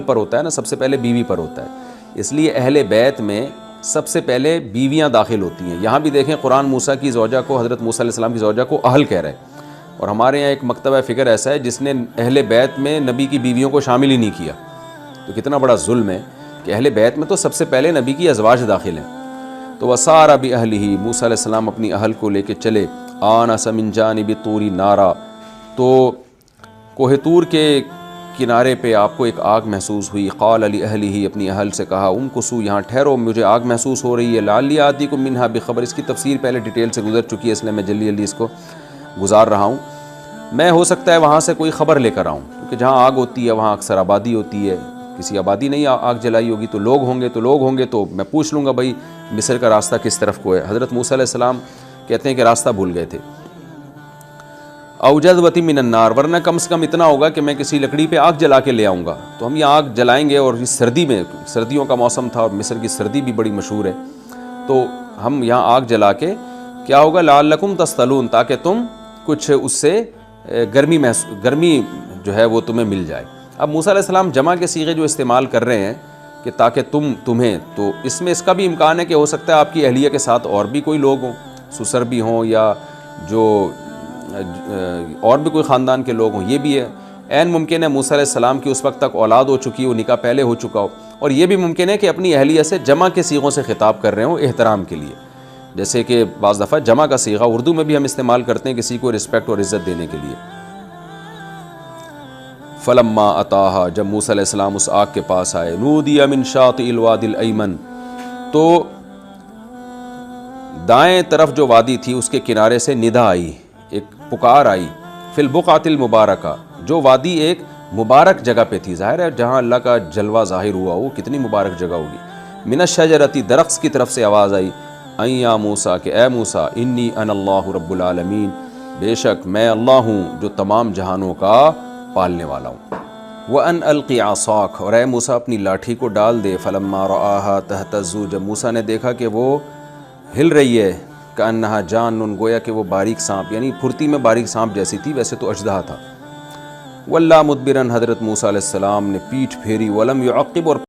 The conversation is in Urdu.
پر ہوتا ہے نا، سب سے پہلے بیوی پر ہوتا ہے، اس لیے اہل بیت میں سب سے پہلے بیویاں داخل ہوتی ہیں۔ یہاں بھی دیکھیں قرآن موسیٰ کی زوجہ کو، حضرت موسیٰ علیہ السلام کی زوجہ کو اہل کہہ رہے ہیں، اور ہمارے یہاں ایک مکتبہ فکر ایسا ہے جس نے اہل بیت میں نبی کی بیویوں کو شامل ہی نہیں کیا، تو کتنا بڑا ظلم ہے کہ اہل بیت میں تو سب سے پہلے نبی کی ازواج داخل ہیں۔ تو وَسَارَ بِأَهْلِهِ، موسیٰ علیہ السلام اپنی اہل کو لے کے چلے، آنَسَ مِن جَانِبِ طُورِ نَارًا، تو کوہ طور کے کنارے پہ آپ کو ایک آگ محسوس ہوئی۔ قال لأہلہ، اپنی اہل سے کہا، امکثوا، یہاں ٹھہرو، مجھے آگ محسوس ہو رہی ہے، لعلی آتیکم منہا بخبر، اس کی تفسیر پہلے ڈیٹیل سے گزر چکی ہے، اس لیے میں جلدی جلدی اس کو گزار رہا ہوں۔ میں ہو سکتا ہے وہاں سے کوئی خبر لے کر آؤں، کیونکہ جہاں آگ ہوتی ہے وہاں اکثر آبادی ہوتی ہے، کسی آبادی نہیں آگ جلائی ہوگی تو لوگ ہوں گے، تو میں پوچھ لوں گا بھائی مصر کا راستہ کس طرف کو ہے۔ حضرت موسیٰ علیہ السلام کہتے ہیں کہ راستہ بھول گئے تھے۔ او جذوۃ من النار، ورنہ کم سے کم اتنا ہوگا کہ میں کسی لکڑی پہ آگ جلا کے لے آؤں گا، تو ہم یہاں آگ جلائیں گے، اور اس سردی میں، سردیوں کا موسم تھا اور مصر کی سردی بھی بڑی مشہور ہے، تو ہم یہاں آگ جلا کے کیا ہوگا، لعلکم تصطلون، تاکہ تم کچھ اس سے گرمی جو ہے وہ تمہیں مل جائے۔ اب موسیٰ علیہ السلام جمع کے صیغے جو استعمال کر رہے ہیں کہ تاکہ تمہیں، تو اس میں اس کا بھی امکان ہے کہ ہو سکتا ہے آپ کی اہلیہ کے ساتھ اور بھی کوئی لوگ ہوں، سسر بھی ہوں، یا جو اور بھی کوئی خاندان کے لوگ ہوں، یہ بھی ہے۔ عین ممکن ہے موسیٰ علیہ السلام کی اس وقت تک اولاد ہو چکی ہو، نکاح پہلے ہو چکا ہو، اور یہ بھی ممکن ہے کہ اپنی اہلیہ سے جمع کے صیغوں سے خطاب کر رہے ہوں احترام کے لیے، جیسے کہ بعض دفعہ جمع کا صیغہ اردو میں بھی ہم استعمال کرتے ہیں کسی کو رسپیکٹ اور عزت دینے کے لیے۔ فلما اتاہا، جب موسیٰ علیہ السلام اس آگ کے پاس آئے، نودی من شاطئ الوادی الایمن، تو دائیں طرف جو وادی تھی اس کے کنارے سے ندا آئی، ایک پکار آئی، فی البقعۃ المبارکہ، جو وادی ایک مبارک جگہ پہ تھی، ظاہر ہے جہاں اللہ کا جلوہ ظاہر ہوا وہ کتنی مبارک جگہ ہوگی۔ من الشجرۃ، درخت کی طرف سے آواز آئی، ان یا موسیٰ، کہ اے موسیٰ، انی انا اللہ رب العالمین، بے شک میں اللہ ہوں جو تمام جہانوں کا پالنے والا ہوں۔ وَأَنْ أَلْقِ عَصَاكَ، اور اے موسیٰ اپنی لاٹھی کو ڈال دے۔ فَلَمَّا رَآهَا تَهْتَزُّ، جب موسیٰ نے دیکھا کہ وہ ہل رہی ہے، كَأَنَّهَا جَانٌ، گویا کہ وہ باریک سانپ، یعنی پھرتی میں باریک سانپ جیسی تھی، ویسے تو اژدہا تھا۔ وَلَّا مُدْبِرًا، حضرت موسیٰ علیہ السلام نے پیٹھ پھیری، وَلَمْ يُعَقِّبْ، اور